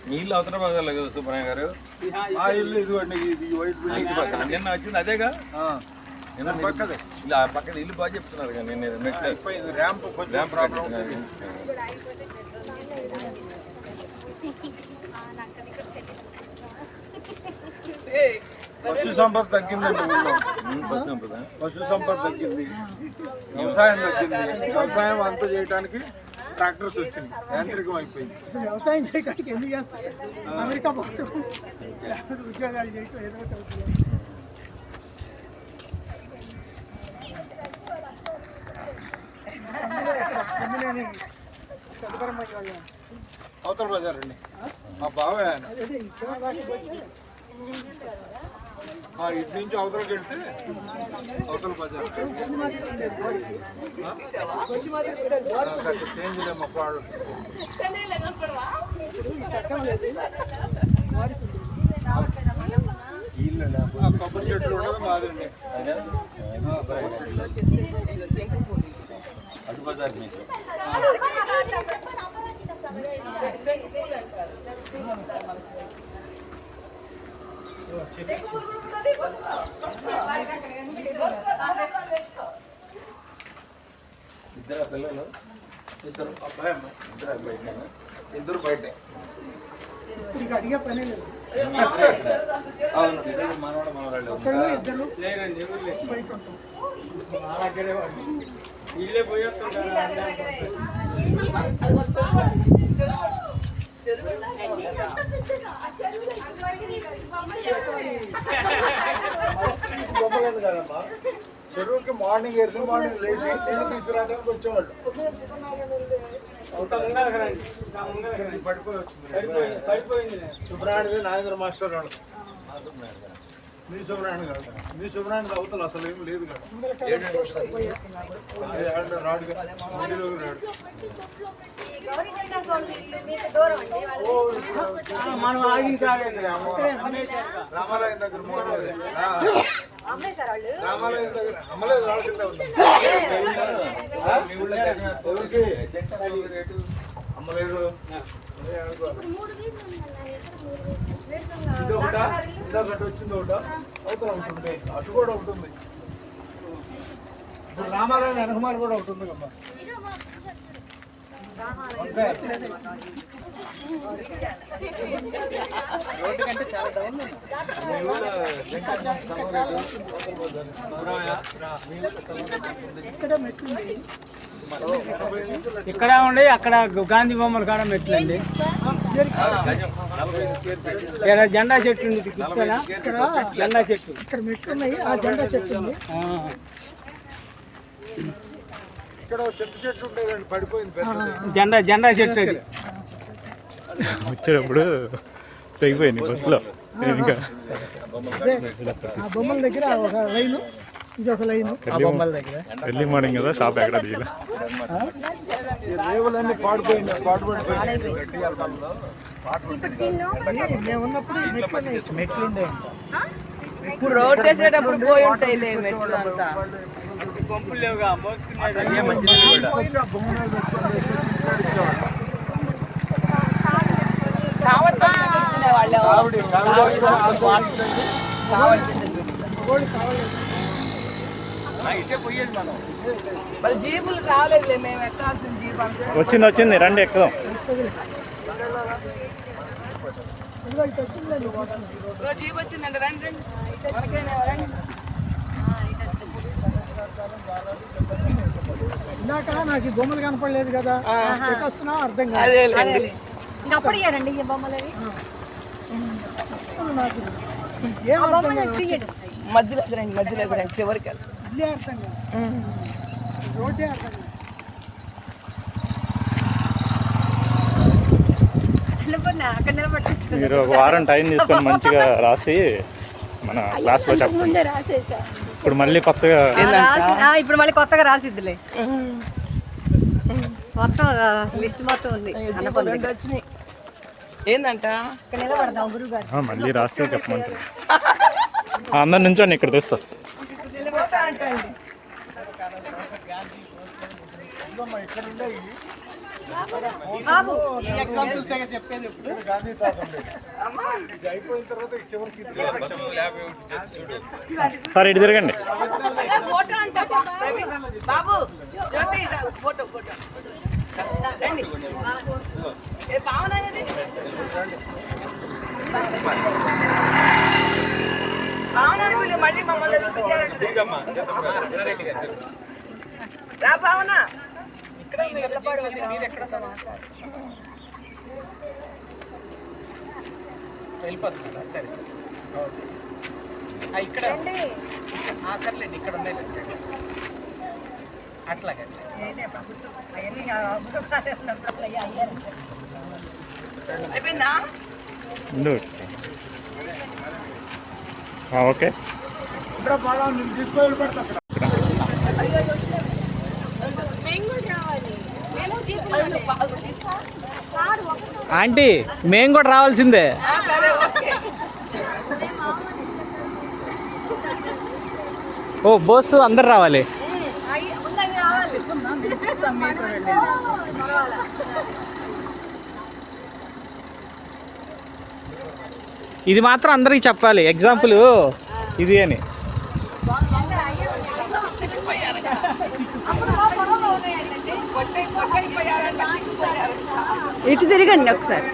[SPEAKER 10] నీళ్ళు అవతల భాగాలు కదా సుబ్రహ్మణ్య గారు.
[SPEAKER 5] ఆ ఇల్లు ఇదిగోండి, ఇది వైట్ బిల్డింగ్
[SPEAKER 10] నిన్న వచ్చింది అదేగా. నిన్న
[SPEAKER 5] పక్కదే
[SPEAKER 10] ఇలా పక్కన ఇల్లు బాగా చెప్తున్నారు కానీ నేను
[SPEAKER 5] ర్యాంప్
[SPEAKER 10] ర్యాంప్ పశు సంపద తగ్గిందండి ఊళ్ళో. పశు సంపద తగ్గింది, వ్యవసాయం తగ్గింది. వ్యవసాయం అంతా చేయడానికి ట్రాక్టర్స్ వచ్చింది, యాంత్రికం అయిపోయింది.
[SPEAKER 1] అసలు వ్యవసాయం చేయడానికి ఎందుకు చేస్తారు? అమెరికా పోతాం, ఉద్యోగాలు చేయటం ఏదో ఒకటి.
[SPEAKER 5] అవతల బజార్ అండి, మా బావే ఆయన. ఇటు నుంచి అవతలకి వెళ్తే అవతల బజార్ చేంజ్ లే మా పాడు. కొబ్బరి చెట్లు ఉండదు మాదండి.
[SPEAKER 10] అటు బజార్
[SPEAKER 5] ఇద్దరు పిల్లలు, ఇద్దరు అబ్బాయి అమ్మాయి, ఇద్దరు అబ్బాయి, ఇద్దరు బయటే.
[SPEAKER 1] ఇప్పుడు అడిగే పనే లేదు.
[SPEAKER 5] అవును, మనవాడు మనవాళ్ళు.
[SPEAKER 1] ఒకళ్ళు ఇద్దరు
[SPEAKER 9] లేదండి ఎవరు లేదు.
[SPEAKER 1] బయట ఉంటాం.
[SPEAKER 9] మా దగ్గరే వాళ్ళు ఇల్లే పోయేస్తుంటారు.
[SPEAKER 5] గొప్పలేదు కదమ్మా. చెరువుకి మార్నింగ్ ఎర్లీ మార్నింగ్ లేచి నీళ్ళు తీసుకురావడానికి వచ్చేవాళ్ళు. పడిపోయి వచ్చింది.
[SPEAKER 9] పడిపోయింది.
[SPEAKER 5] సుబ్రహ్మణ్యది నాగేంద్ర మాస్టర్ వాడు. మీ సుబ్రహ్మణ్యం కాదు, మీ సుబ్రహ్మణ్యం అవతల అసలు ఏం లేదు కదా. రాడు కదా, మధ్యలో రాడు.
[SPEAKER 9] మనం ఆగిన కాడే
[SPEAKER 5] రామాలయం దగ్గర మోడలేదు. రామాలయం దగ్గర అమ్మలేదు, రాళ్ళ కింద ఉంది. ఎవరికి అమ్మలేదు. ఇదొకట, ఇదొకటి వచ్చింది, ఒకట అవతల ఉంటుంది, అటు కూడా ఉంటుంది. ఇప్పుడు రామాలయం వెనకమాలు కూడా ఒకటి ఉంది కదా.
[SPEAKER 9] రోడ్డు కంటే చాలా డౌన్ ఇక్కడ ఉండి అక్కడ గాంధీ బొమ్మల కాడ మెట్లండి. జెండా చెట్టు ఉంది, జెండా చెట్టు
[SPEAKER 1] ఇక్కడ మెట్లు ఉన్నాయి, ఆ జెండా చెట్టు ఉంది.
[SPEAKER 5] ఇక్కడ చెట్టు చెట్టు ఉండేదండి, పడిపోయింది.
[SPEAKER 9] జెండా చెట్టు అది.
[SPEAKER 3] వచ్చేటప్పుడు తెగిపోయింది బస్సులో. ఇంకా
[SPEAKER 1] ఆ బొమ్మల దగ్గర ఒక లైను, ఇది ఒక లైను.
[SPEAKER 3] ఎర్లీ మార్నింగ్ కదా, షాప్ ఎక్కడ తీయాలి.
[SPEAKER 5] రేవులన్నీ పాడిపోయింది,
[SPEAKER 1] మేము ఉన్నప్పుడు ఈ మెట్లు ఉన్నాయి.
[SPEAKER 2] ఇప్పుడు రోడ్ చేసేటప్పుడు పోయి ఉంటాయి మెట్లు అంతా.
[SPEAKER 9] పంపులు లేవుగా, మోసుకునేది ఇటే పోయేది మనం.
[SPEAKER 2] మరి జీపులు రాలేదులే, మేము ఎక్కాల్సిన జీప్ అంటే.
[SPEAKER 3] వచ్చింది రండి ఎక్కుదాం.
[SPEAKER 2] జీప్ వచ్చిందండి, రండి రండి. మనకేనే రండి.
[SPEAKER 1] ఇందాక నాకు ఈ బొమ్మలు కనపడలేదు కదా, వస్తున్నా అర్థం కాదు.
[SPEAKER 2] అదేలేండి.
[SPEAKER 7] అప్పుడు ఇయ్యారండి ఈ బొమ్మలు
[SPEAKER 1] అసలు నాకు ఏం అర్థం కాదు.
[SPEAKER 2] మధ్యలో రండి, మధ్యలో రండి, చివరికి వెళ్ళి.
[SPEAKER 1] ఇల్లే అర్థం కాదు, రోడ్డే అర్థం కాదు.
[SPEAKER 7] అక్కడ నిలబట్టి
[SPEAKER 3] మీరు ఒక వారం టైం తీసుకొని మంచిగా రాసి మన క్లాస్లో చెప్పండి.
[SPEAKER 6] ముందే రాసేసా.
[SPEAKER 3] ఇప్పుడు మళ్ళీ కొత్తగా
[SPEAKER 7] ఇప్పుడు మళ్ళీ కొత్తగా రాసిద్దిలే. మొత్తం లిస్ట్ మొత్తం ఉంది.
[SPEAKER 2] రెండు వచ్చినాయి. ఏందంట
[SPEAKER 7] ఇక్కడ నిలబడదాం గురువు గారు.
[SPEAKER 3] మళ్ళీ రాసి చెప్పమంటారు. అందరి నుంచోండి, ఇక్కడ తెస్తా.
[SPEAKER 5] చెప్పేది ఎప్పుడు గాంధీ తాత ఉండేది. ఇది అయిపోయిన తర్వాత చివరికి
[SPEAKER 3] సార్ ఇటు తిరగండి.
[SPEAKER 2] ఫోటో అంట బాబు, జ్యోతి ఫోటో రండి. ఏ భావన అనేది భావన మళ్ళీ మమ్మల్ని రా భావన.
[SPEAKER 9] వెళ్ళిపోతుందా? సరే ఇక్కడ సర్లేండి, ఇక్కడ ఉన్నాయి అట్లాగే.
[SPEAKER 2] అయిపోయిందా?
[SPEAKER 3] ఓకే.
[SPEAKER 9] ఆంటీ మేము కూడా రావాల్సిందే. ఓ బోసు అందరు రావాలి. ఇది మాత్రం అందరికి చెప్పాలి, ఎగ్జాంపుల్ ఇది అని.
[SPEAKER 6] ఇటు తిరగండి ఒకసారి.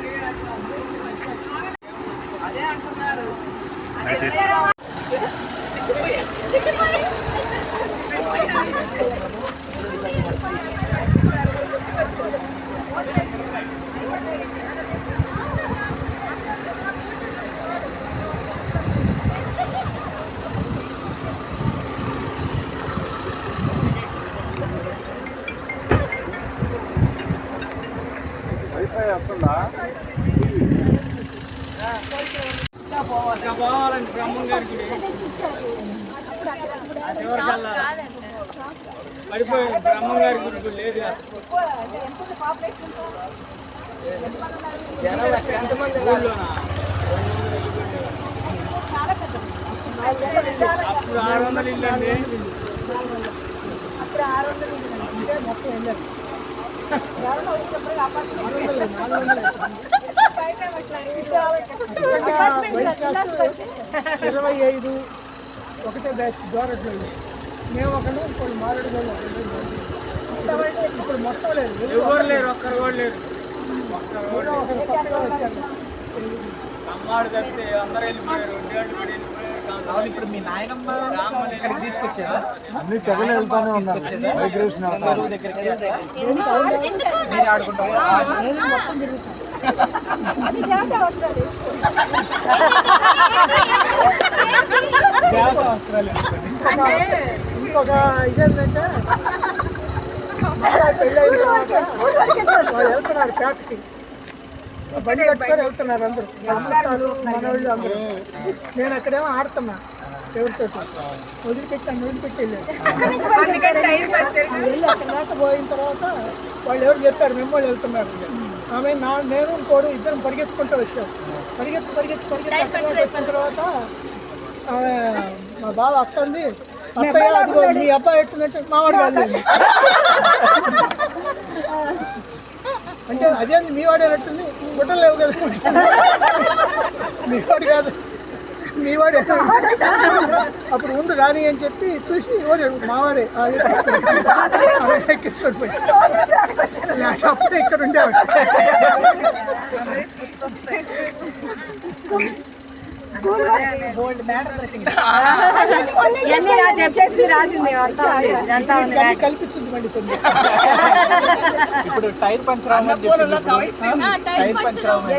[SPEAKER 10] వైఫై వస్తుందా?
[SPEAKER 9] పోవాలండి బ్రహ్మం గారికి పడిపోయింది. బ్రహ్మం గారి గురించి లేదు.
[SPEAKER 2] జనం అక్కడ ఎంతమంది ఉన్నారు?
[SPEAKER 9] అప్పుడు 600 ఇల్లు అండి.
[SPEAKER 1] మొత్తం వెళ్ళారు 25 ఒకటే బ్యాచ్ ద్వారట్లో మేము ఒకళ్ళు ఇప్పుడు మారేడు ఇప్పుడు మొత్తం లేదు,
[SPEAKER 9] ఎవరు లేరు, ఒక్కరు కూడా లేరు.
[SPEAKER 1] ఒకరు కొత్తగా వచ్చారు.
[SPEAKER 9] అమ్మాడు తప్పితే అందరూ వెళ్ళిపోయారు.
[SPEAKER 4] ఇప్పుడు మీ నాయనమ్మ ఇక్కడికి తీసుకొచ్చారా?
[SPEAKER 5] అన్ని తెగలు వెళ్తానే ఉన్నారు, మైగ్రేషన్ అవుతారు.
[SPEAKER 4] దగ్గరికి మీరు ఆడుకుంటారు.
[SPEAKER 1] మొత్తం తిరుగుతాం. ఇంకొక ఇదేంటంటే పెళ్ళైన తర్వాత వాళ్ళు వెళ్తున్నారు పేటకి, బండి కట్టుకొని వెళ్తున్నారు అందరూ, అమ్మటాలు మనవాళ్ళు అందరూ. నేను అక్కడేమో ఆడుతున్నా ఎవరితో వదిలిపెట్టాను, వదిలిపెట్టి వెళ్ళి అక్కడ దాకా పోయిన తర్వాత వాళ్ళు ఎవరు చెప్పారు మేము వాళ్ళు వెళ్తున్నారు. ఆమె నేను ఇంకోడు ఇద్దరం పరిగెత్తుకుంటూ వచ్చాం. పరిగెత్తి అక్కడ వచ్చిన తర్వాత ఆమె మా బావ అక్కంది, అత్తయ్య అదిగో మీ అబ్బాయి ఎట్టుందంటే మావాడు కాదు అంటే అదేంది మీ వాడే ఎట్టుంది, గుడ్డలు లేవు కదా మీ వాడు కాదు మీ వాడే. అప్పుడు ముందు రాని అని చెప్పి చూసి ఎవరు మావాడే ఎక్కించుకొని పోయి అప్పుడే ఇక్కడ ఉండేవాడు. కల్పించింది మళ్ళీ కొన్ని.
[SPEAKER 4] ఇప్పుడు టైర్ పంచర్ అవ్వమని టైర్ పంచర్ అవ్వమని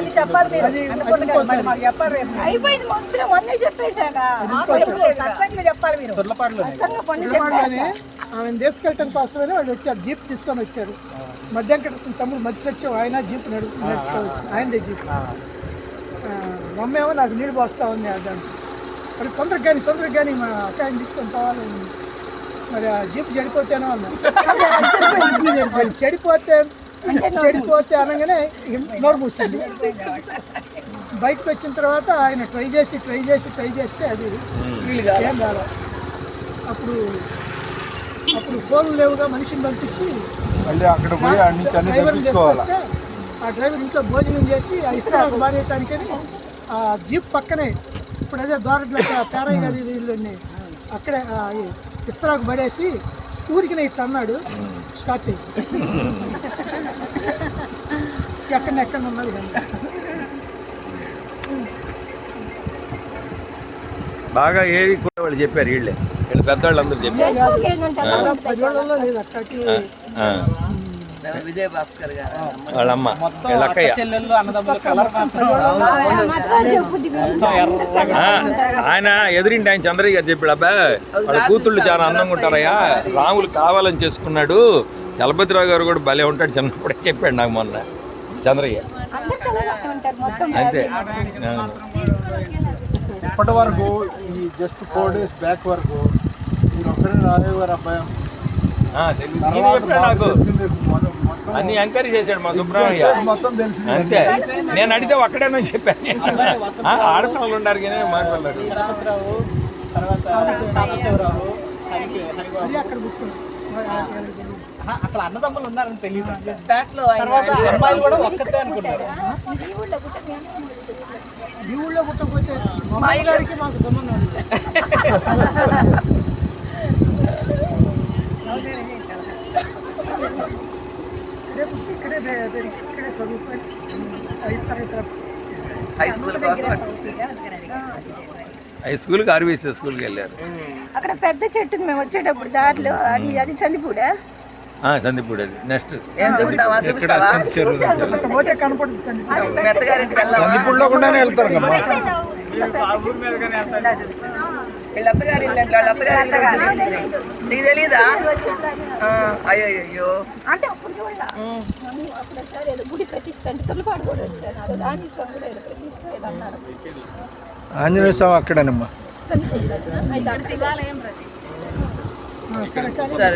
[SPEAKER 1] ఆమె తీసుకెళ్ళటం కోసమని వాళ్ళు వచ్చారు, జీప్ తీసుకొని వచ్చారు. మధ్యాహ్నం తమ్ముడు మధ్య సత్యం ఆయన జీప్ నడుపుకోవచ్చు, ఆయనదే జీప్. మమ్మేమో నాకు నీళ్ళు పోస్తా ఉంది దాంట్లో. మరి తొందరగా కానీ మా అక్కని తీసుకొని పోవాలని. మరి ఆ జీప్ చెడిపోతేనో అన్నా, చెడిపోతే అనగానే నోరు మూసింది. బయటకు వచ్చిన తర్వాత ఆయన ట్రై చేస్తే అది ఏం కాదు. అప్పుడు ఫోన్లు లేవుగా, మనిషిని పంపించి
[SPEAKER 5] మళ్ళీ అక్కడ పోయి అన్ని
[SPEAKER 1] డ్రైవర్ని తీసుకొస్తే ఆ డ్రైవర్ ఇంట్లో భోజనం చేసి ఆ ఇస్తారాకు బారేయటానికని ఆ జీప్ పక్కనే ఇప్పుడు అదే ద్వారట్లో పేరయ్య గారి ఇల్లుని అక్కడే ఇస్తారాకు పడేసి ఊరికి ఇట్లా అన్నాడు. స్టార్ట్ అయ్యి ఎక్కడ ఉన్నది కానీ
[SPEAKER 11] బాగా ఏది కూడా వాళ్ళు చెప్పారు, వీళ్ళు పెద్దవాళ్ళు అందరూ చెప్పారు.
[SPEAKER 1] 10 రోజుల్లో లేదు అక్కడికి.
[SPEAKER 2] విజయ భాస్కర్ గారు
[SPEAKER 11] వాళ్ళమ్మ వీళ్ళక్కయ్య
[SPEAKER 4] చెల్లెళ్ళు అన్నదమ్ములు కలర్ మాత్రం
[SPEAKER 11] ఆయన ఎదురింటి ఆయన చంద్రయ్య గారు చెప్పాడు, అబ్బా వాళ్ళ కూతుళ్ళు చాలా అందంగా ఉంటారయ్యా, రాములు కావాలని చేసుకున్నాడు, చలపతిరావు గారు కూడా భలే ఉంటాడు చిన్నప్పుడే చెప్పాడు నాకు మొన్న చంద్రయ్య. అంతే
[SPEAKER 5] ఇప్పటి వరకు ఈ జస్ట్ 4 days బ్యాక్ వరకు మీరు ఒక్కరే రాలేవారు అబ్బాయి.
[SPEAKER 11] నాకు అన్ని ఎంకరేజ్ చేశాడు మా సుబ్రహ్మణ్య,
[SPEAKER 5] మొత్తం తెలిసి
[SPEAKER 11] అంతే. నేను అడిగితే ఒక్కడేనో చెప్పాను, ఆడపిల్ల వాళ్ళు ఉన్నారు కానీ మాట్లాడలేదు.
[SPEAKER 1] అది అక్కడ కూర్చున్నాం.
[SPEAKER 9] అసలు అన్నదమ్ములు ఉన్నారని తెలియదు.
[SPEAKER 2] బ్యాట్లో
[SPEAKER 9] తర్వాత అమ్మాయిలు కూడా ఒక్కతే అనుకున్నారు.
[SPEAKER 1] ఈ ఊళ్ళో పుట్టకపోతే మా గారికి మాకు సంబంధం లేదు. ఇక్కడే చదువుకొని 5 తరగతి
[SPEAKER 2] హై స్కూల్ కోసం
[SPEAKER 11] హై స్కూల్కి ఆర్వీసీ స్కూల్కి వెళ్ళారు.
[SPEAKER 6] అక్కడ పెద్ద చెట్టు మేము వచ్చేటప్పుడు దారిలో అది చందిపూడా
[SPEAKER 11] సందీపూడి అది నెక్స్ట్
[SPEAKER 2] ఏం చెబుతావా చూపిస్తావా?
[SPEAKER 1] పోతే కనపడుతుంది.
[SPEAKER 2] మెత్తగారింటికి వెళ్దామా?
[SPEAKER 5] సందీపుల్లో కూడానే వెళ్తారు కదా.
[SPEAKER 2] వీళ్ళ అత్తగారి ఇల్లు అంటే వాళ్ళ అత్తగారి ఇల్లు చూపిస్తుంది. నీకు తెలీదా? అయ్యో అయ్యో
[SPEAKER 6] అంటే అప్పుడు చూడాలి అప్పుడు ఒకసారి ఏదో గుడి ప్రతిష్ట అంటే తొలిపాటు కూడా వచ్చారు దాని స్వామి ఏదో ప్రతిష్ట ఏదో అన్నారు.
[SPEAKER 5] ఆంజనేయ స్వామి అక్కడేనమ్మా.
[SPEAKER 6] శివాలయం ప్రతిష్ట
[SPEAKER 1] సరే కానీ
[SPEAKER 2] సరే